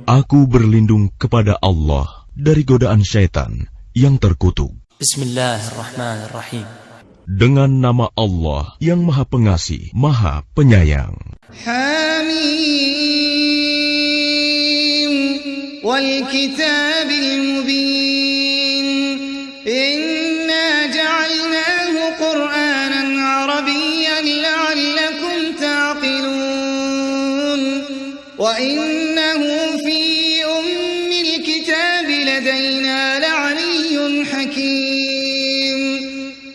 Aku berlindung kepada Allah dari godaan syaitan yang terkutuk. Bismillahirrahmanirrahim. Dengan nama Allah yang Maha Pengasih, Maha Penyayang. Hamim wal kitabil mubin. Inna ja'alnahu Qur'anan Arabiyyan la'allakum ta'qilun. Wa innahu fi ummil kitabi ladaina la'aliyyun hakim.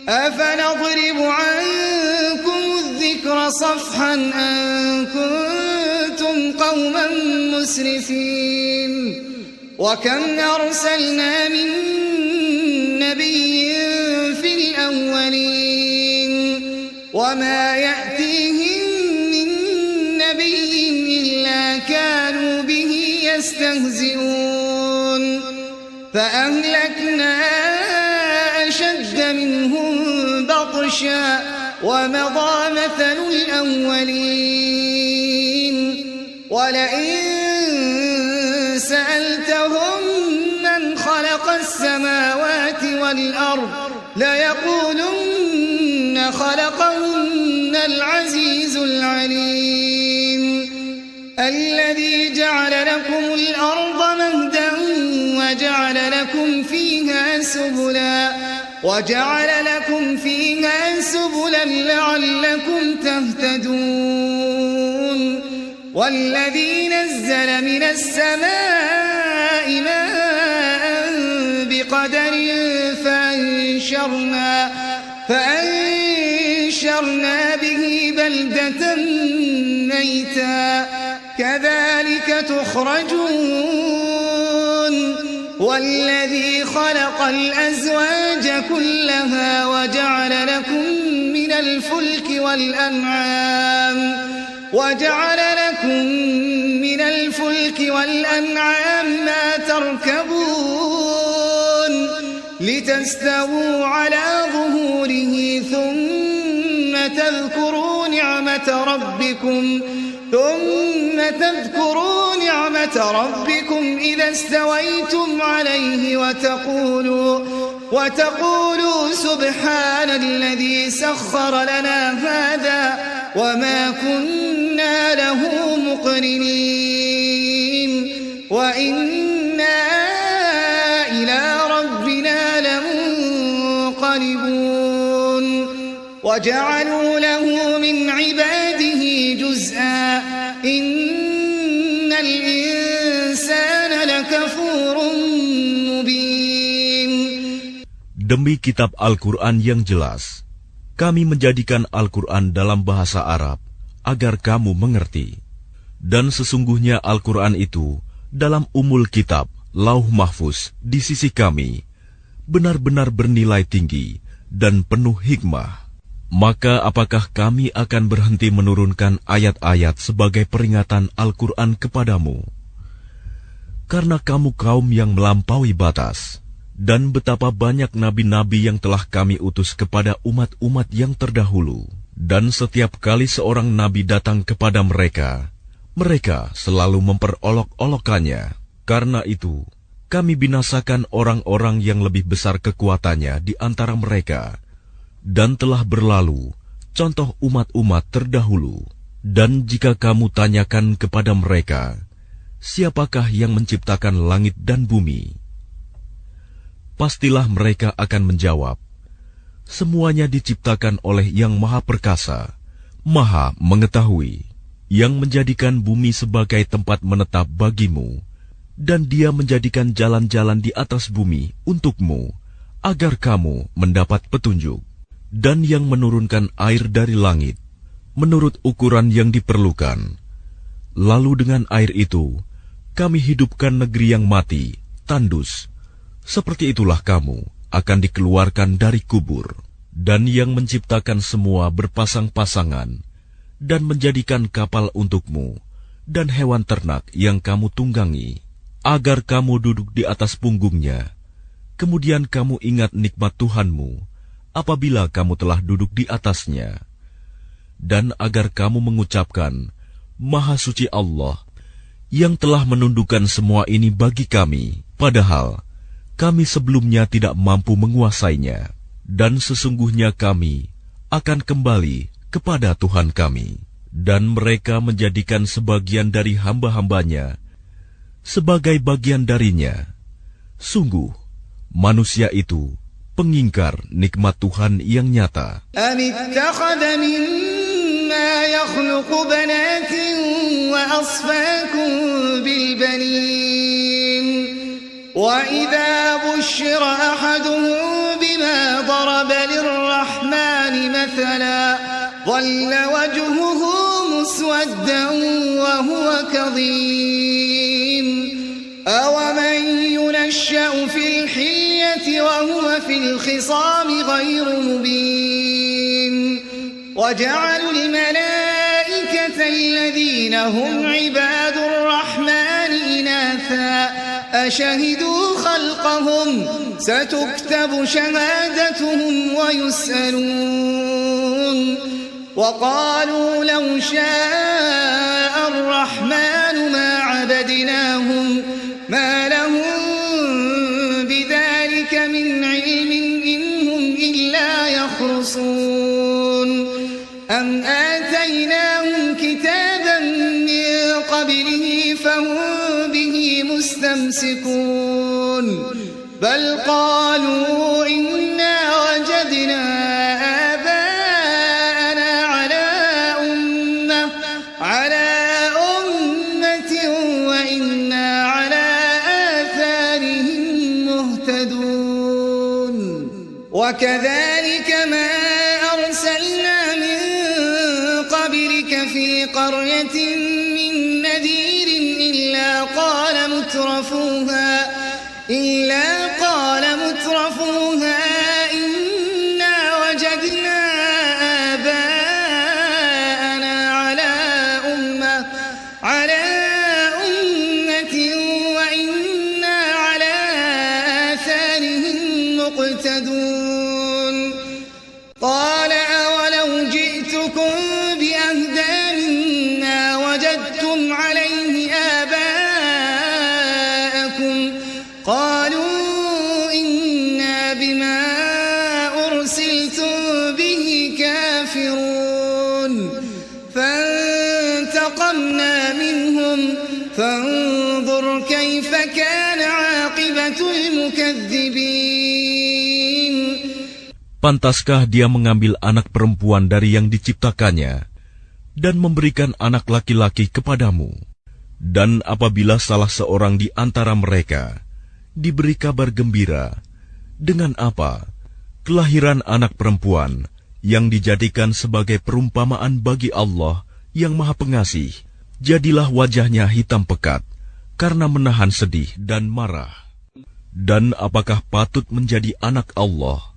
أفنضرب عنكم الذكر صفحا أن كنتم قوما مسرفين وكم أرسلنا من نبي في الأولين وما يأتيهم من نبي إلا كانوا به يستهزئون فأهلكنا أشد منهم بطشا ومضى مثل الأولين ولئن سألتهم من خلق السماوات والأرض ليقولن خلقهن العزيز العليم الذي جعل لكم الأرض مهدا وجعل لكم فيها سبلا لعلكم تهتدون والذي نزل من السماء ماء بقدر فأنشرنا به بلدة ميتا كذلك تخرجون والذي خلق الأزواج كلها وجعل لكم من الفلك والأنعام ما تركبون لتستووا على ظهوره ثم تذكروا نعمة ربكم إذا استويتم عليه وتقولوا سبحان الذي سخر لنا هذا وما كنا له مقرنين وإنا إلى ربنا لمنقلبون وجعلوا له من عباده جزءا إن الإنسان لكفور مبين. Demi kitab Al-Quran yang jelas, kami menjadikan Al-Quran dalam bahasa Arab agar kamu mengerti. Dan sesungguhnya Al-Quran itu dalam umul kitab, Lauh Mahfuz di sisi kami, benar-benar bernilai tinggi dan penuh hikmah. Maka apakah kami akan berhenti menurunkan ayat-ayat sebagai peringatan Al-Quran kepadamu? Karena kamu kaum yang melampaui batas, dan betapa banyak nabi-nabi yang telah kami utus kepada umat-umat yang terdahulu. Dan setiap kali seorang nabi datang kepada mereka, mereka selalu memperolok-olokannya. Karena itu, kami binasakan orang-orang yang lebih besar kekuatannya di antara mereka. Dan telah berlalu contoh umat-umat terdahulu. Dan jika kamu tanyakan kepada mereka, siapakah yang menciptakan langit dan bumi? Pastilah mereka akan menjawab, semuanya diciptakan oleh Yang Maha Perkasa, Maha Mengetahui, yang menjadikan bumi sebagai tempat menetap bagimu, dan Dia menjadikan jalan-jalan di atas bumi untukmu, agar kamu mendapat petunjuk. Dan yang menurunkan air dari langit, menurut ukuran yang diperlukan. Lalu dengan air itu, kami hidupkan negeri yang mati, tandus. Seperti itulah kamu akan dikeluarkan dari kubur. Dan yang menciptakan semua berpasang-pasangan, dan menjadikan kapal untukmu, dan hewan ternak yang kamu tunggangi, agar kamu duduk di atas punggungnya. Kemudian kamu ingat nikmat Tuhanmu, apabila kamu telah duduk di atasnya, dan agar kamu mengucapkan, Maha suci Allah yang telah menundukkan semua ini bagi kami, padahal kami sebelumnya tidak mampu menguasainya. Dan sesungguhnya kami akan kembali kepada Tuhan kami. Dan mereka menjadikan sebagian dari hamba-hambanya sebagai bagian darinya. Sungguh, manusia itu pengingkar nikmat Tuhan yang nyata. يخلق بنات وأصفاكم بالبنين وإذا بشر أحدهم بما ضرب للرحمن مثلا ظل وجهه مسودا وهو كظيم أومن ينشأ في الحلية وهو في الخصام غير مبين وجعلوا الملائكة الذين هم عباد الرحمن إناثا أشهدوا خلقهم ستكتب شهادتهم ويسألون وقالوا لو شاء الرحمن ما عبدناهم ما لهم بذلك من علم إن هم إلا يخرصون أم آتيناهم كتابا من قبله فهم به مستمسكون بل قالوا إنا وجدنا آباءنا على أمة وإنا على آثارهم مهتدون وكذلك ما أرسلنا من قبلك في قرية من نذير إلا قال مترفوها إنا وجدنا آباءنا على أمة وإنا على آثارهم مقتدون قال أولو جئتكم بأهدى مما وجدتم عليه آباءكم قالوا إنا بما أرسلتم به كافرون فانتقمنا منهم فانظر كيف كان عاقبة المكذبين. Pantaskah dia mengambil anak perempuan dari yang diciptakannya dan memberikan anak laki-laki kepadamu? Dan apabila salah seorang di antara mereka diberi kabar gembira, dengan apa? Kelahiran anak perempuan yang dijadikan sebagai perumpamaan bagi Allah yang Maha Pengasih, jadilah wajahnya hitam pekat karena menahan sedih dan marah. Dan apakah patut menjadi anak Allah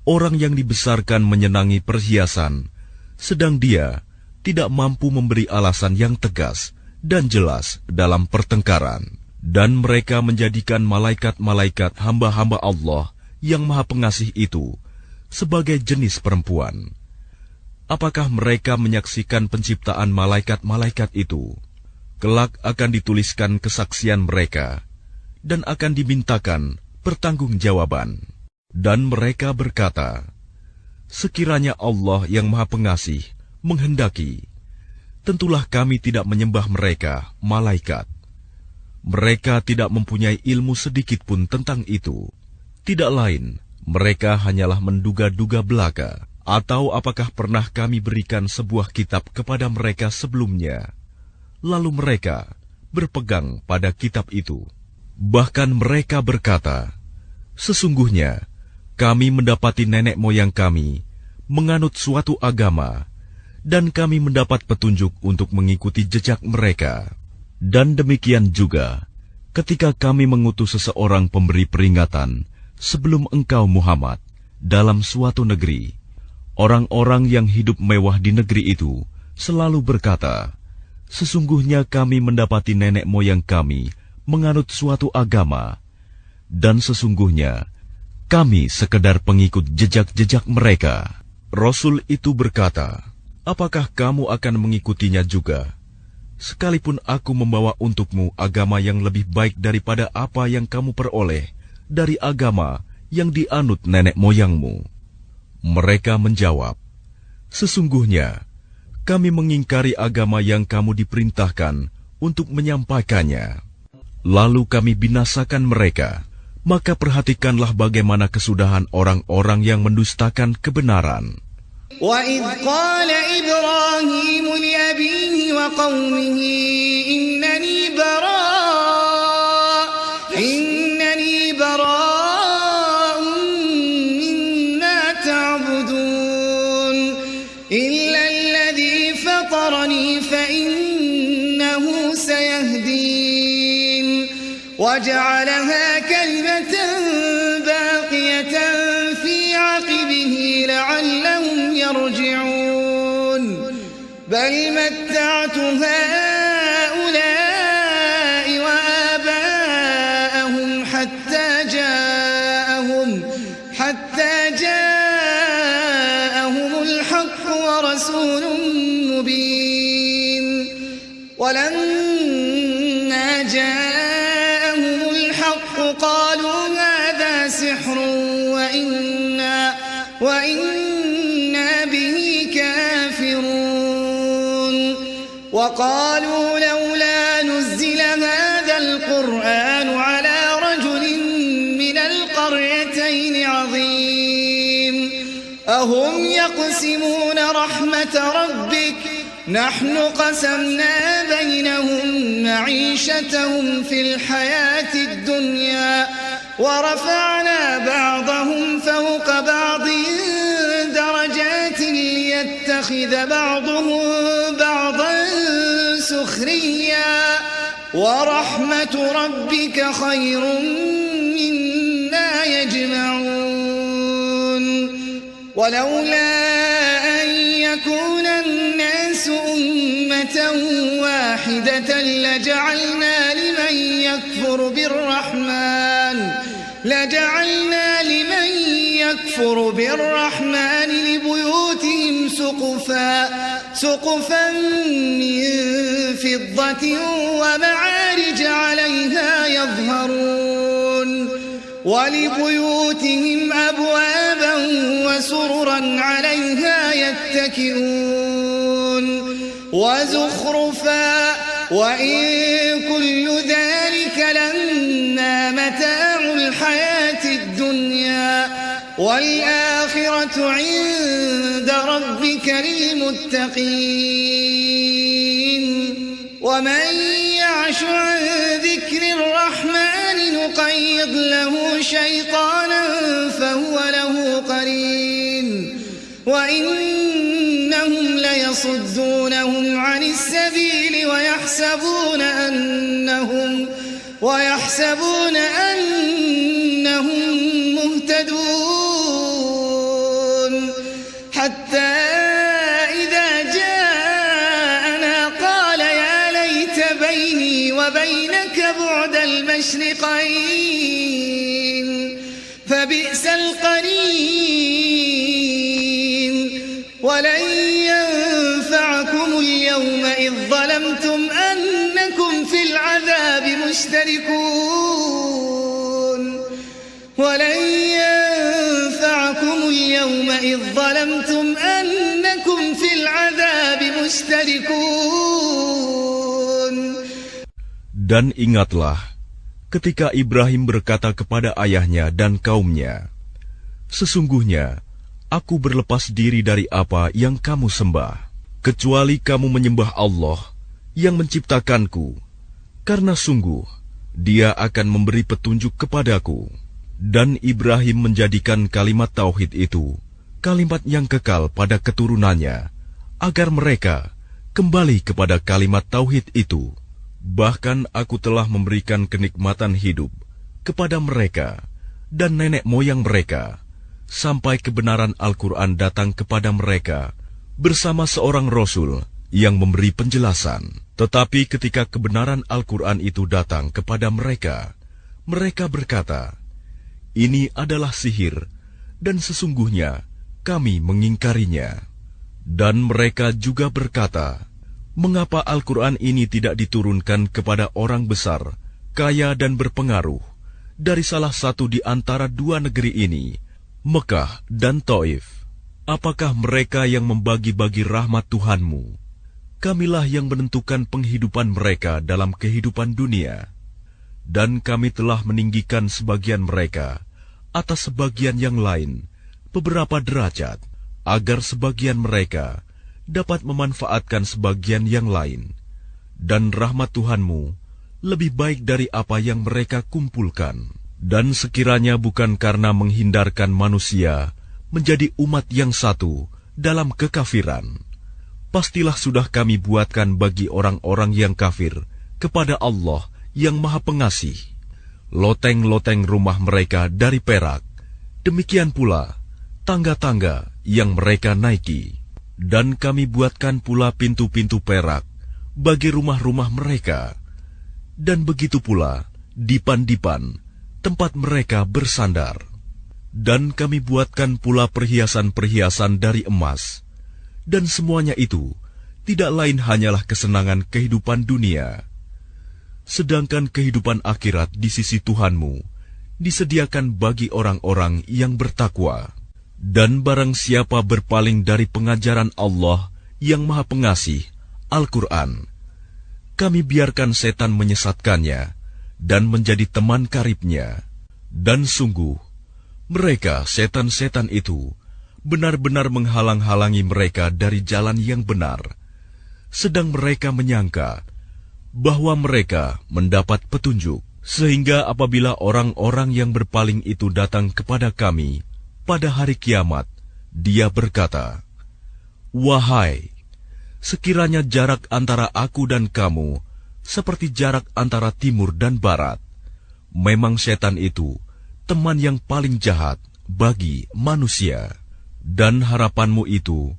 orang yang dibesarkan menyenangi perhiasan, sedang dia tidak mampu memberi alasan yang tegas dan jelas dalam pertengkaran? Dan mereka menjadikan malaikat-malaikat hamba-hamba Allah yang Maha Pengasih itu sebagai jenis perempuan. Apakah mereka menyaksikan penciptaan malaikat-malaikat itu? Kelak akan dituliskan kesaksian mereka dan akan dimintakan pertanggungjawaban. Dan mereka berkata, sekiranya Allah yang Maha Pengasih menghendaki, tentulah kami tidak menyembah mereka, malaikat. Mereka tidak mempunyai ilmu sedikit pun tentang itu. Tidak lain, mereka hanyalah menduga-duga belaka. Atau apakah pernah kami berikan sebuah kitab kepada mereka sebelumnya, lalu mereka berpegang pada kitab itu. Bahkan mereka berkata, sesungguhnya kami mendapati nenek moyang kami menganut suatu agama, dan kami mendapat petunjuk untuk mengikuti jejak mereka. Dan demikian juga, ketika kami mengutus seseorang pemberi peringatan sebelum engkau Muhammad dalam suatu negeri, orang-orang yang hidup mewah di negeri itu selalu berkata, sesungguhnya kami mendapati nenek moyang kami menganut suatu agama, dan sesungguhnya kami sekedar pengikut jejak-jejak mereka. Rasul itu berkata, apakah kamu akan mengikutinya juga? sekalipun aku membawa untukmu agama yang lebih baik daripada apa yang kamu peroleh dari agama yang dianut nenek moyangmu. Mereka menjawab, sesungguhnya kami mengingkari agama yang kamu diperintahkan untuk menyampaikannya. Lalu kami binasakan mereka. Maka perhatikanlah bagaimana kesudahan orang-orang yang mendustakan kebenaran. وَإِذْ قَالَ إِبْرَاهِيمُ لِأَبِيهِ وَقَوْمِهِ إِنَّنِي بَرَاءٌ مِّمَّا تَعْبُدُونَ إِلَّا الَّذِي فَطَرَنِي فَإِنَّهُ سَيَهْدِينِ وَجَعَلَهَا كَلِمَةً بَاقِيَةً فِي عَقِبِهِ لَعَلَّهُمْ يَرْجِعُونَ بَلْ مَتَّعْتُ هَٰؤُلَاءِ وَآبَاءَهُمْ حَتَّىٰ جَاءَهُمُ الْحَقُّ وَرَسُولٌ مُّبِينٌ وَلَمَّا جَاءَهُمُ الْحَقُّ قَالُوا هَٰذَا سِحْرٌ وَإِنَّا بِهِ كَافِرُونَ وَقَالُوا لَوْلَا نُزِّلَ هَٰذَا الْقُرْآنُ عَلَىٰ رَجُلٍ مِّنَ الْقَرْيَتَيْنِ عَظِيمٍ أَهُمْ يَقْسِمُونَ رَحْمَةَ رَبِّكَ نَحْنُ قَسَمْنَا بَيْنَهُم مَّعِيشَتَهُمْ فِي الْحَيَاةِ الدُّنْيَا وَرَفَعْنَا بَعْضَهُمْ فَوْقَ بَعْضٍ دَرَجَاتٍ لِّيَتَّخِذَ بَعْضُهُم بَعْضًا سُخْرِيًّا وَرَحْمَةُ رَبِّكَ خَيْرٌ مِّمَّا يَجْمَعُونَ وَلَوْلَا أَن يَكُونَ النَّاسُ أُمَّةً وَاحِدَةً لَجَعَلْنَا لِمَن يَكْفُرُ بِالرَّحْمَٰنِ لِبُيُوتِهِمْ سُقُفًا مِّن فِضَّةٍ وَمَعَارِجَ عَلَيْهَا يَظْهَرُونَ وَلِبُيُوتِهِمْ أَبْوَابًا وَسُرُرًا عَلَيْهَا يَتَّكِئُونَ وَزُخْرُفًا وَإِن كُلُّ ذَلِكَ لَمَّا مَتَاعُ الْحَيَاةِ الدُّنْيَا وَالْآخِرَةُ عِندَ رَبِّكَ لِلْمُتَّقِينَ وَمَن يَعْشُ عَن ذِكْرِ الرَّحْمَٰنِ نُقَيِّضْ لَهُ شَيْطَانًا فَهُوَ لَهُ قَرِينٌ وَإِنَّهُمْ لَيَصُدُّونَهُمْ عَنِ السَّبِيلِ وَيَحْسَبُونَ أَنَّهُمْ مُهْتَدُونَ حَتَّىٰ إِذَا جَاءَنَا قَالَ يَا لَيْتَ بَيْنِي وَبَيْنَكَ بُعْدَ الْمَشْرِقَيْنِ فَبِئْسَ الْقَرِينُ وَلَن يَنفَعَكُمُ الْيَوْمَ إِذ ظَّلَمْتُمْ أَنَّكُمْ فِي الْعَذَابِ مُشْتَرِكُونَ Dan ingatlah ketika Ibrahim berkata kepada ayahnya dan kaumnya, sesungguhnya aku berlepas diri dari apa yang kamu sembah, kecuali kamu menyembah Allah yang menciptakanku, karena sungguh Dia akan memberi petunjuk kepadaku. Dan Ibrahim menjadikan kalimat tauhid itu kalimat yang kekal pada keturunannya, agar mereka kembali kepada kalimat tauhid itu. Bahkan aku telah memberikan kenikmatan hidup kepada mereka dan nenek moyang mereka, sampai kebenaran Al-Quran datang kepada mereka bersama seorang Rasul yang memberi penjelasan. Tetapi ketika kebenaran Al-Quran itu datang kepada mereka, mereka berkata, ini adalah sihir, dan sesungguhnya kami mengingkarinya. Dan mereka juga berkata, Mengapa Al-Quran ini tidak diturunkan kepada orang besar, kaya dan berpengaruh, dari salah satu di antara dua negeri ini, Mekah dan Taif? Apakah mereka yang membagi-bagi rahmat Tuhanmu? Kamilah yang menentukan penghidupan mereka dalam kehidupan dunia. Dan kami telah meninggikan sebagian mereka atas sebagian yang lain beberapa derajat, agar sebagian mereka dapat memanfaatkan sebagian yang lain. Dan rahmat Tuhanmu lebih baik dari apa yang mereka kumpulkan. Dan sekiranya bukan karena menghindarkan manusia menjadi umat yang satu dalam kekafiran, pastilah sudah kami buatkan bagi orang-orang yang kafir kepada Allah yang Maha Pengasih loteng-loteng rumah mereka dari perak, demikian pula tangga-tangga yang mereka naiki. Dan kami buatkan pula pintu-pintu perak bagi rumah-rumah mereka, dan begitu pula dipan-dipan tempat mereka bersandar. Dan kami buatkan pula perhiasan-perhiasan dari emas, dan semuanya itu tidak lain hanyalah kesenangan kehidupan dunia. Sedangkan kehidupan akhirat di sisi Tuhanmu disediakan bagi orang-orang yang bertakwa. Dan barang siapa berpaling dari pengajaran Allah yang Maha Pengasih, Al-Quran, kami biarkan setan menyesatkannya dan menjadi teman karibnya. Dan sungguh, mereka setan-setan itu benar-benar menghalang-halangi mereka dari jalan yang benar, sedang mereka menyangka bahwa mereka mendapat petunjuk. Sehingga apabila orang-orang yang berpaling itu datang kepada kami pada hari kiamat, dia berkata, "Wahai, sekiranya jarak antara aku dan kamu seperti jarak antara timur dan barat, memang setan itu teman yang paling jahat bagi manusia. Dan harapanmu itu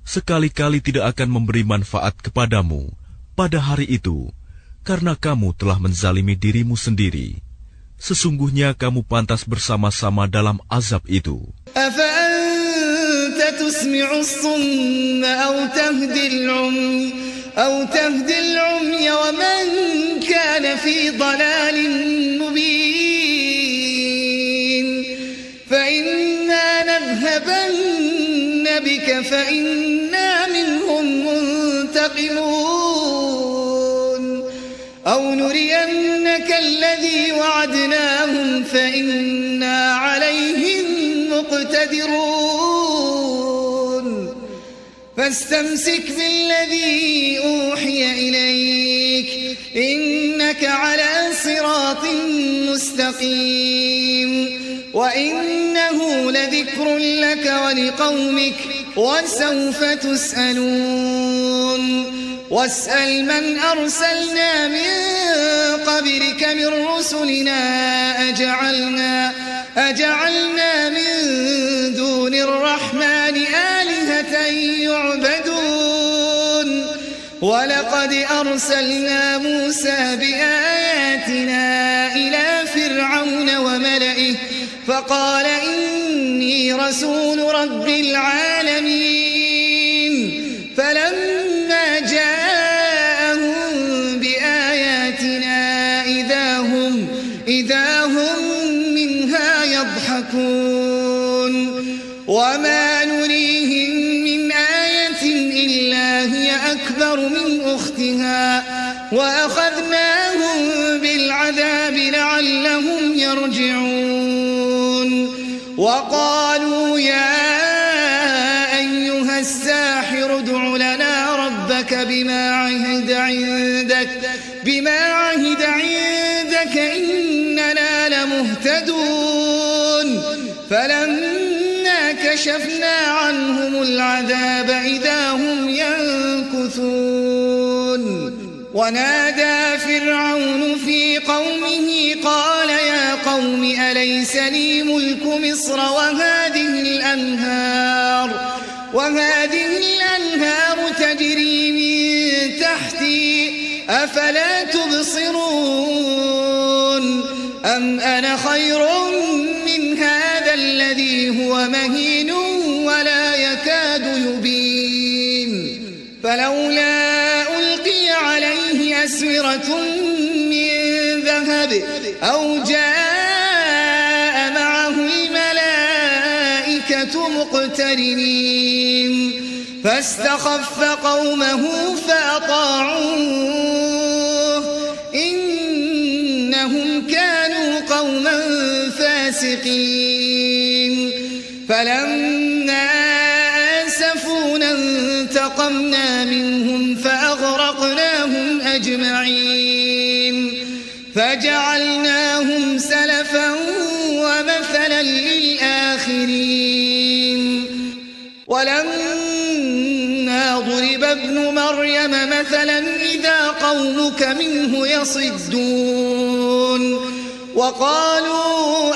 sekali-kali tidak akan memberi manfaat kepadamu pada hari itu, karena kamu telah menzalimi dirimu sendiri. Sesungguhnya kamu pantas bersama-sama dalam azab itu." أفأنت تسمع الصم أو تهدي العمي ومن كان في ضلال مبين فإنا نذهبن بك فإنا منهم منتقمون أو نرينك الذي وعدناهم فإنا عليهم مقتدرون فاستمسك بالذي أوحي إليك إنك على صراط مستقيم وإنه لذكر لك ولقومك وسوف تسألون واسأل من أرسلنا من قبلك من رسلنا أجعلنا من دون الرحمن آلهة يعبدون ولقد أرسلنا موسى بآياتنا إلى فرعون وملئه فقال إني رسول رب العالمين فلما جاءهم بآياتنا إذا هم منها يضحكون وما نريهم من آية إلا هي أكبر من أختها وأخذناهم بالعذاب لعلهم يرجعون وقالوا يا أيها الساحر ادع لنا ربك بما عهد عندك إننا لمهتدون فلما كشفنا عنهم العذاب إذا هم ينكثون ونادى فرعون في قومه قال يا قوم أليس لي ملك مصر وهذه الأنهار تجري من تحتي أفلا تبصرون أم أنا خير من هذا الذي هو مهين ولا يكاد يبين فلولا أسورة من ذهب أو جاء معه الملائكة مقترنين فاستخف قومه فأطاعوه إنهم كانوا قوما فاسقين فلما آسفونا انتقمنا منهم فأغرقناهم أجمعين فجعلناهم سلفا ومثلا للآخرين ولما ضرب ابن مريم مثلا إذا قومك منه يصدون وقالوا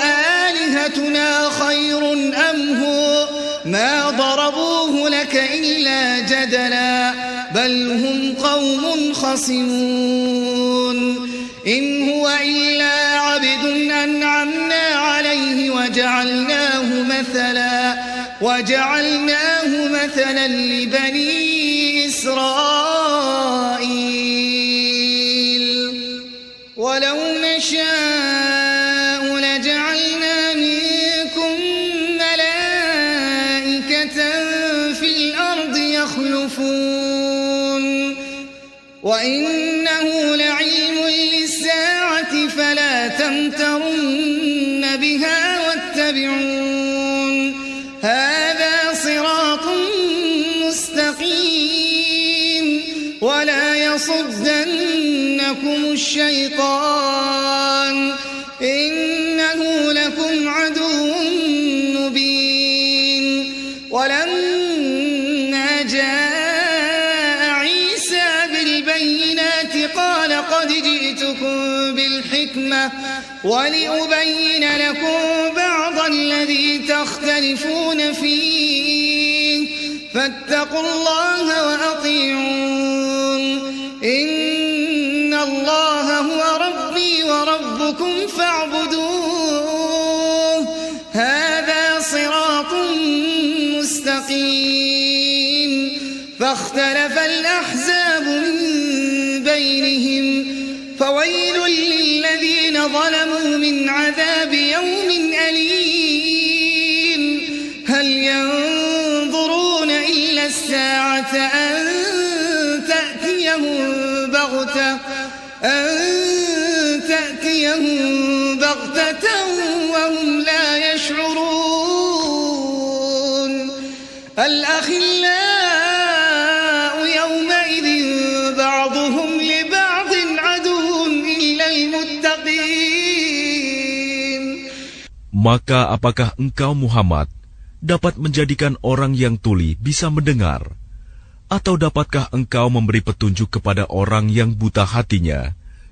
آلهتنا خير أم هو ما ضربوه لك إلا جدلا بل هم قوم خصمون إن هو إلا عبد أنعمنا عليه وجعلناه مثلا لبني إسرائيل ولو نشاء لجعلنا منكم ملائكة في الأرض يخلفون وإنه لعلم للساعة فلا تمترن بها واتبعون هذا صراط مستقيم ولا يصدنكم الشيطان إنه لكم عدو مبين ولما جاء عيسى بالبينات قال قد جئتكم بالحكمة ولأبين لكم بعض الذي تختلفون فيه فاتقوا الله وأطيعون إن الله هو ربي وربكم فاعبدوه هذا صراط مستقيم فاختلف الأحزاب من بينهم فويل للذين ظلموا من عذاب يوم أليم هل ينظرون إلا الساعة أن تأتيهم بغتة وهم لا يشعرون الأخلاء يومئذ بعضهم لبعض عدو إلا المتقين. Maka apakah engkau Muhammad dapat menjadikan orang yang tuli bisa mendengar? Atau dapatkah engkau memberi petunjuk kepada orang yang buta hatinya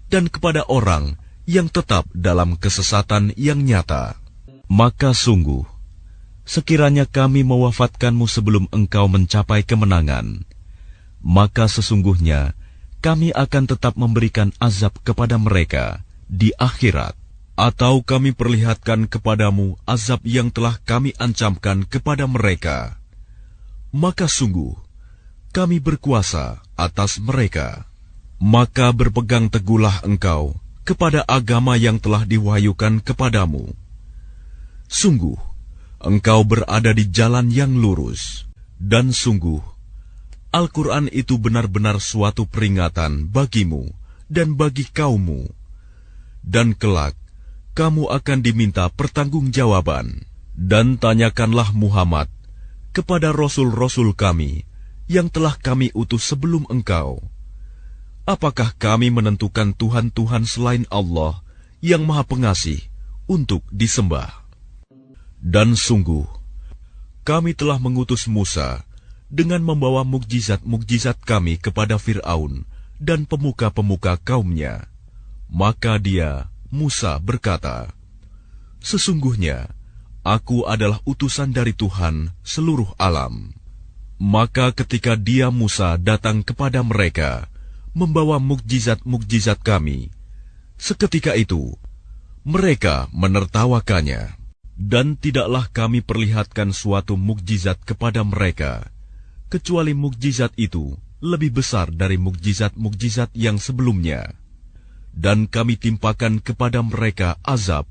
dan kepada orang yang tetap dalam kesesatan yang nyata? Maka sungguh, sekiranya kami mewafatkanmu sebelum engkau mencapai kemenangan, maka sesungguhnya kami akan tetap memberikan azab kepada mereka di akhirat. Atau kami perlihatkan kepadamu azab yang telah kami ancamkan kepada mereka, maka sungguh kami berkuasa atas mereka. Maka berpegang teguhlah engkau kepada agama yang telah diwahyukan kepadamu. Sungguh, engkau berada di jalan yang lurus. Dan sungguh, Al-Quran itu benar-benar suatu peringatan bagimu dan bagi kaummu. Dan kelak, kamu akan diminta pertanggungjawaban. Dan tanyakanlah Muhammad kepada Rasul-Rasul kami yang telah kami utus sebelum engkau. Apakah kami menentukan Tuhan-Tuhan selain Allah yang Maha Pengasih untuk disembah? Dan sungguh, kami telah mengutus Musa dengan membawa mukjizat-mukjizat kami kepada Fir'aun dan pemuka-pemuka kaumnya. Maka dia, Musa, berkata, "Sesungguhnya, aku adalah utusan dari Tuhan seluruh alam." Maka ketika dia, Musa, datang kepada mereka, membawa mukjizat-mukjizat kami, seketika itu, mereka menertawakannya. Dan tidaklah kami perlihatkan suatu mukjizat kepada mereka, kecuali mukjizat itu lebih besar dari mukjizat-mukjizat yang sebelumnya. Dan kami timpakan kepada mereka azab,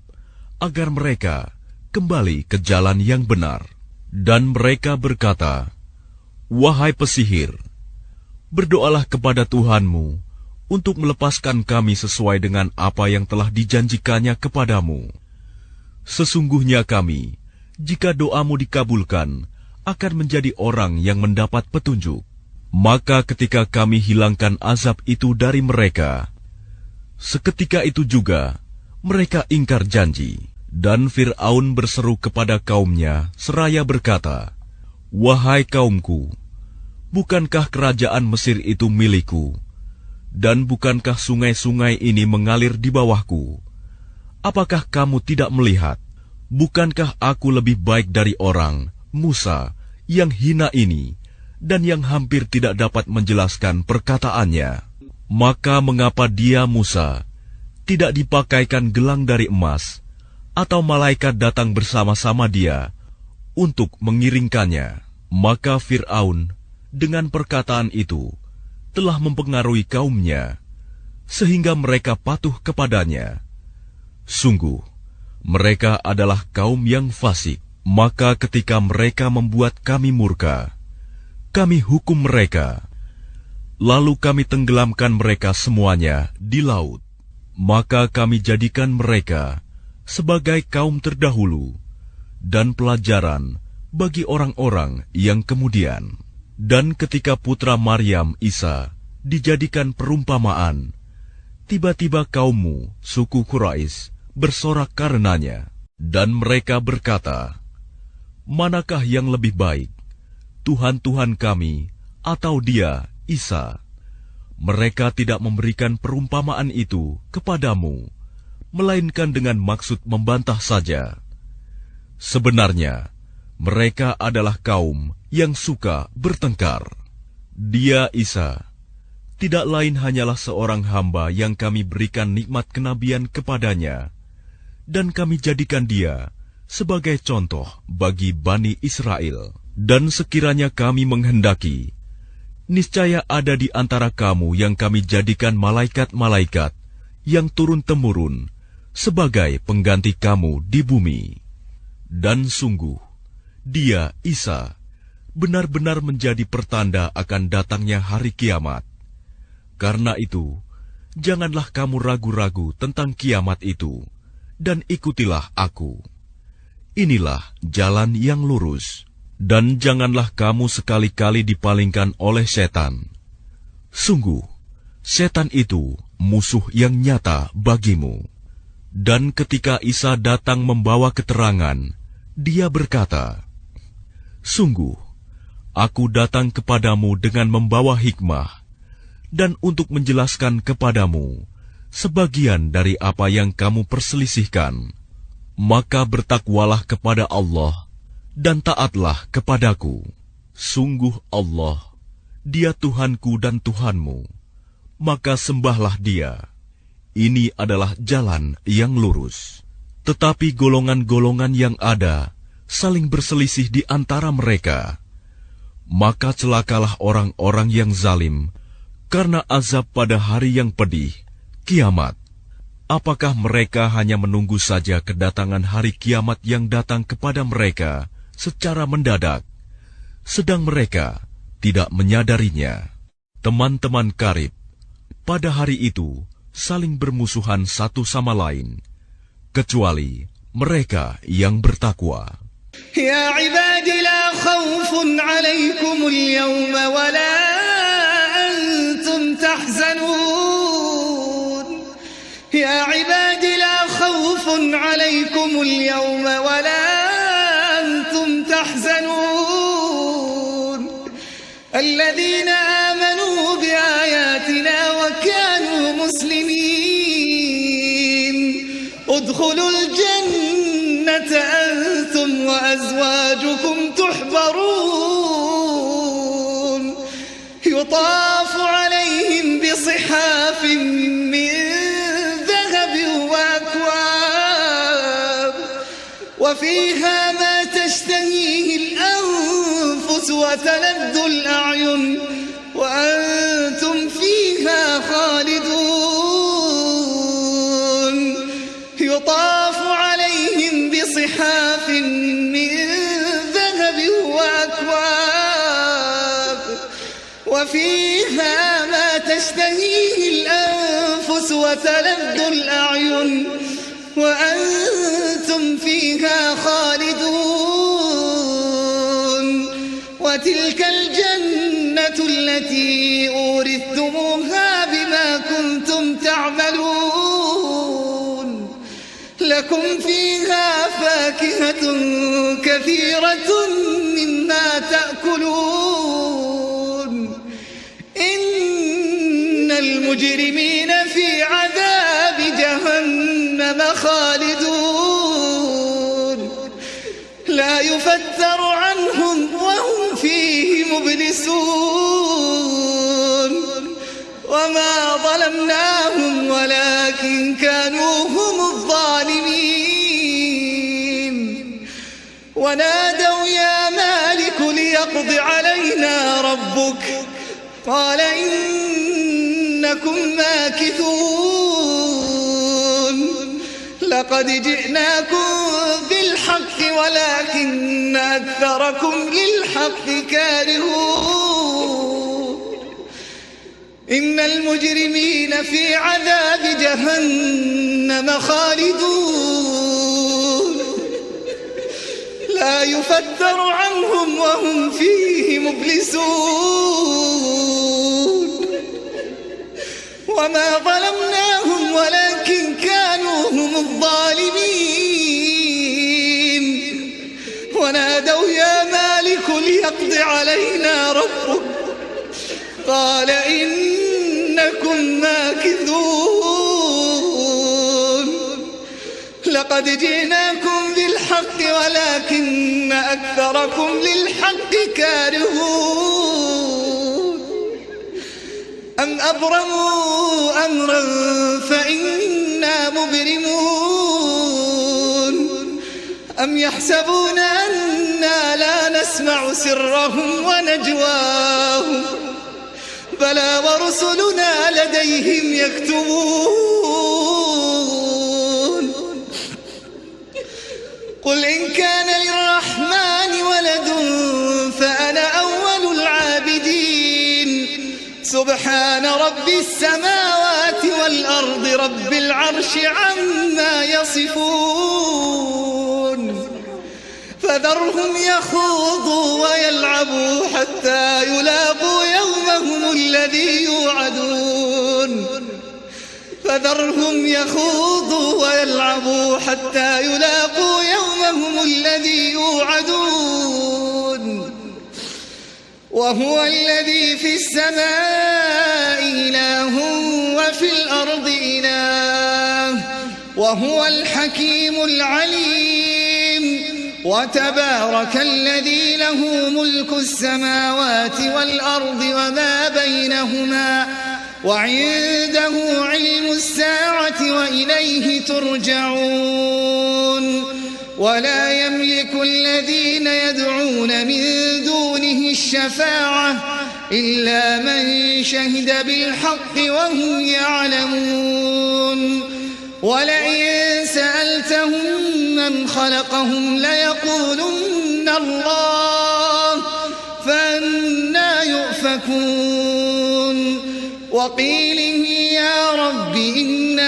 agar mereka kembali ke jalan yang benar. Dan mereka berkata, "Wahai pesihir, berdoalah kepada Tuhanmu untuk melepaskan kami sesuai dengan apa yang telah dijanjikannya kepadamu. Sesungguhnya kami, jika doamu dikabulkan, akan menjadi orang yang mendapat petunjuk." Maka ketika kami hilangkan azab itu dari mereka, seketika itu juga mereka ingkar janji. Dan Fir'aun berseru kepada kaumnya seraya berkata, "Wahai kaumku, bukankah kerajaan Mesir itu milikku? Dan bukankah sungai-sungai ini mengalir di bawahku? Apakah kamu tidak melihat? Bukankah aku lebih baik dari orang, Musa, yang hina ini, dan yang hampir tidak dapat menjelaskan perkataannya? Maka mengapa dia, Musa, tidak dipakaikan gelang dari emas, atau malaikat datang bersama-sama dia untuk mengiringkannya?" Maka Fir'aun dengan perkataan itu telah mempengaruhi kaumnya, sehingga mereka patuh kepadanya. Sungguh, mereka adalah kaum yang fasik. Maka ketika mereka membuat kami murka, kami hukum mereka. Lalu kami tenggelamkan mereka semuanya di laut. Maka kami jadikan mereka sebagai kaum terdahulu dan pelajaran bagi orang-orang yang kemudian. Dan ketika putra Maryam, Isa, dijadikan perumpamaan, tiba-tiba kaummu, suku Quraisy, bersorak karenanya. Dan mereka berkata, "Manakah yang lebih baik, Tuhan-Tuhan kami, atau dia, Isa?" Mereka tidak memberikan perumpamaan itu kepadamu, melainkan dengan maksud membantah saja. Sebenarnya, mereka adalah kaum yang suka bertengkar. Dia, Isa, tidak lain hanyalah seorang hamba yang kami berikan nikmat kenabian kepadanya, dan kami jadikan dia sebagai contoh bagi Bani Israel. Dan sekiranya kami menghendaki, niscaya ada di antara kamu yang kami jadikan malaikat-malaikat yang turun-temurun sebagai pengganti kamu di bumi. Dan sungguh, dia, Isa, benar-benar menjadi pertanda akan datangnya hari kiamat. Karena itu, janganlah kamu ragu-ragu tentang kiamat itu, dan ikutilah aku. Inilah jalan yang lurus, dan janganlah kamu sekali-kali dipalingkan oleh setan. Sungguh, setan itu musuh yang nyata bagimu. Dan ketika Isa datang membawa keterangan, dia berkata, "Sungguh, aku datang kepadamu dengan membawa hikmah, dan untuk menjelaskan kepadamu sebagian dari apa yang kamu perselisihkan. Maka bertakwalah kepada Allah, dan taatlah kepadaku. Sungguh Allah, Dia Tuhanku dan Tuhanmu, maka sembahlah Dia. Ini adalah jalan yang lurus." Tetapi golongan-golongan yang ada saling berselisih di antara mereka. Maka celakalah orang-orang yang zalim karena azab pada hari yang pedih, kiamat. Apakah mereka hanya menunggu saja kedatangan hari kiamat yang datang kepada mereka secara mendadak, sedang mereka tidak menyadarinya? Teman-teman karib, pada hari itu saling bermusuhan satu sama lain, kecuali mereka yang bertakwa. Ya ibadi la khawfun alaikumul yawma wa la antum tahzanun. Ya ibadi la khawfun alaikumul yawma wa la antum tahzanun. Alladhina amanu bi ayatina wa kanu muslimin. Udkhulul jannata antum wa azwajukum tuhbarun. Yutafu alayhim bisihafin min dhahabin wa akwab. Wa fiha ma tashtahihi al-anfus wa taladdu al-a'yun. Wa وفيها ما تشتهيه الأنفس وتلذ الأعين وأنتم فيها خالدون وتلك الجنة التي أورثتموها بما كنتم تعملون لكم فيها فاكهة كثيرة مما تأكلون إن المجرمين في عذاب جهنم خالدون لا يفتر عنهم وهم فيه مبلسون وما ظلمناهم ولكن كانوا هم الظالمين ونادوا يا مالك ليقض علينا ربك قال إنكم ماكثون لقد جئناكم بالحق ولكن أكثركم للحق كارهون إن المجرمين في عذاب جهنم خالدون لا يفتر عنهم وهم فيه مبلسون وما ظلمناهم ولكن كانوا هم الظالمين ونادوا يا مالك ليقض علينا ربك قال إنكم ماكثون لقد جئناكم بالحق ولكن أكثركم للحق كارهون أم أبرموا أمرا فإنا مبرمون أم يحسبون أنا لا نسمع سرهم ونجواهم بلى ورسلنا لديهم يكتبون قل إن كان للرحمن ولد فأنا أول العابدين سبحان رب السماوات والأرض رب العرش عما يصفون فذرهم يخوضوا ويلعبوا حتى يلاقوا يومهم الذي يوعدون فذرهم يخوضوا ويلعبوا حتى يلاقوا يومهم الذي يوعدون وهو الذي في السماء إله وفي الأرض إله وهو الحكيم العليم وتبارك الذي له ملك السماوات والأرض وما بينهما وعنده علم الساعة وإليه ترجعون ولا يملك الذين يدعون من دونه الشفاعة إلا من شهد بالحق وهم يعلمون ولئن سألتهم من خلقهم ليقولن الله فأنى يؤفكون وقيله يا رب إن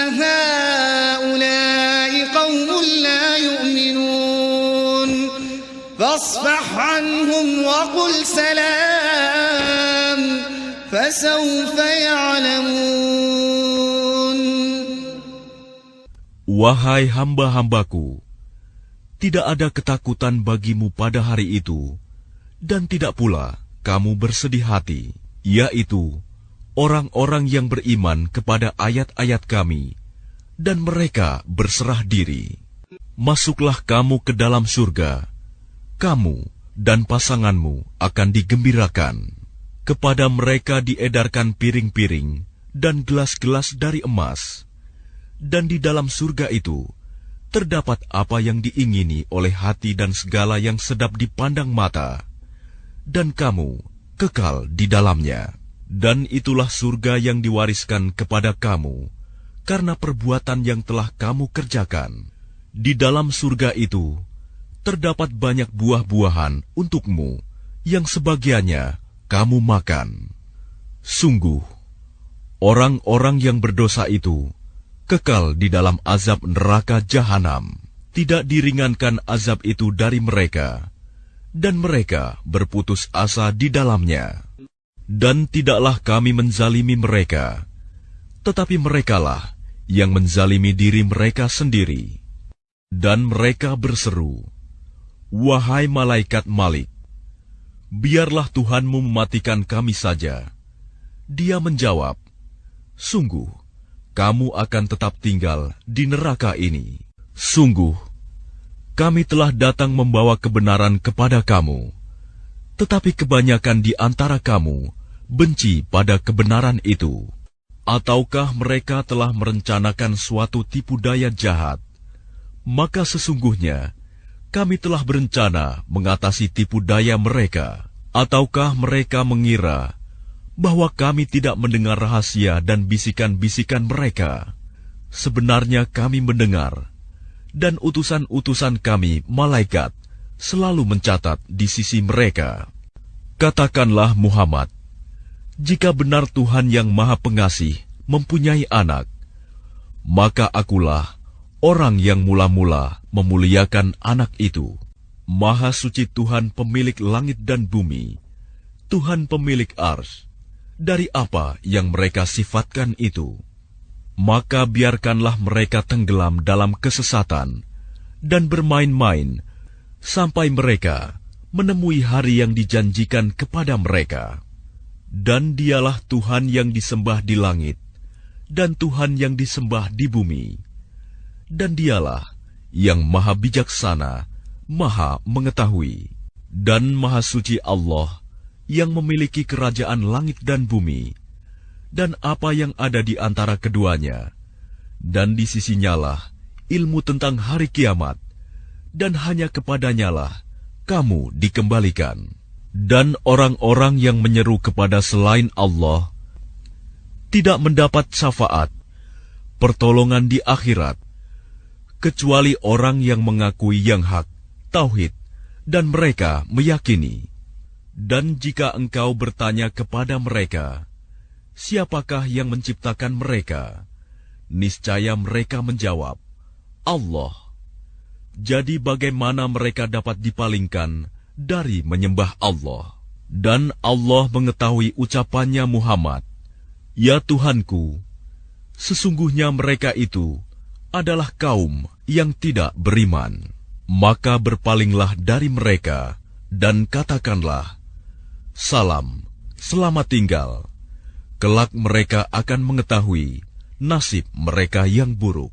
هؤلاء قوم لا يؤمنون فاصفح عنهم وقل سلام فسوف يعلمون. Wahai hamba-hambaku, tidak ada ketakutan bagimu pada hari itu, dan tidak pula kamu bersedih hati, yaitu orang-orang yang beriman kepada ayat-ayat kami, dan mereka berserah diri. Masuklah kamu ke dalam surga, kamu dan pasanganmu akan digembirakan. Kepada mereka diedarkan piring-piring dan gelas-gelas dari emas, dan di dalam surga itu terdapat apa yang diingini oleh hati dan segala yang sedap dipandang mata, dan kamu kekal di dalamnya. Dan itulah surga yang diwariskan kepada kamu karena perbuatan yang telah kamu kerjakan. Di dalam surga itu terdapat banyak buah-buahan untukmu yang sebagiannya kamu makan. Sungguh, orang-orang yang berdosa itu kekal di dalam azab neraka jahanam. Tidak diringankan azab itu dari mereka, dan mereka berputus asa di dalamnya. Dan tidaklah kami menzalimi mereka, tetapi merekalah yang menzalimi diri mereka sendiri. Dan mereka berseru, "Wahai malaikat Malik, biarlah Tuhanmu mematikan kami saja." Dia menjawab, "Sungguh, kamu akan tetap tinggal di neraka ini. Sungguh, kami telah datang membawa kebenaran kepada kamu, tetapi kebanyakan di antara kamu benci pada kebenaran itu. Ataukah mereka telah merencanakan suatu tipu daya jahat? Maka sesungguhnya kami telah berencana mengatasi tipu daya mereka. Ataukah mereka mengira bahwa kami tidak mendengar rahasia dan bisikan-bisikan mereka? Sebenarnya kami mendengar, dan utusan-utusan kami, malaikat, selalu mencatat di sisi mereka. Katakanlah Muhammad, jika benar Tuhan yang Maha Pengasih mempunyai anak, maka akulah orang yang mula-mula memuliakan anak itu. Maha suci Tuhan pemilik langit dan bumi, Tuhan pemilik Arsy, dari apa yang mereka sifatkan itu. Maka biarkanlah mereka tenggelam dalam kesesatan dan bermain-main sampai mereka menemui hari yang dijanjikan kepada mereka. Dan dialah Tuhan yang disembah di langit dan Tuhan yang disembah di bumi. Dan dialah yang maha bijaksana, maha mengetahui. Dan maha suci Allah yang memiliki kerajaan langit dan bumi, dan apa yang ada di antara keduanya, dan di sisinyalah ilmu tentang hari kiamat, dan hanya kepadanyalah kamu dikembalikan. Dan orang-orang yang menyeru kepada selain Allah tidak mendapat syafaat, pertolongan di akhirat, kecuali orang yang mengakui yang hak, tauhid, dan mereka meyakini. Dan jika engkau bertanya kepada mereka, siapakah yang menciptakan mereka? Niscaya mereka menjawab, Allah. Jadi bagaimana mereka dapat dipalingkan dari menyembah Allah? Dan Allah mengetahui ucapannya Muhammad, "Ya Tuhanku, sesungguhnya mereka itu adalah kaum yang tidak beriman." Maka berpalinglah dari mereka dan katakanlah, "Salam, selamat tinggal." Kelak mereka akan mengetahui nasib mereka yang buruk.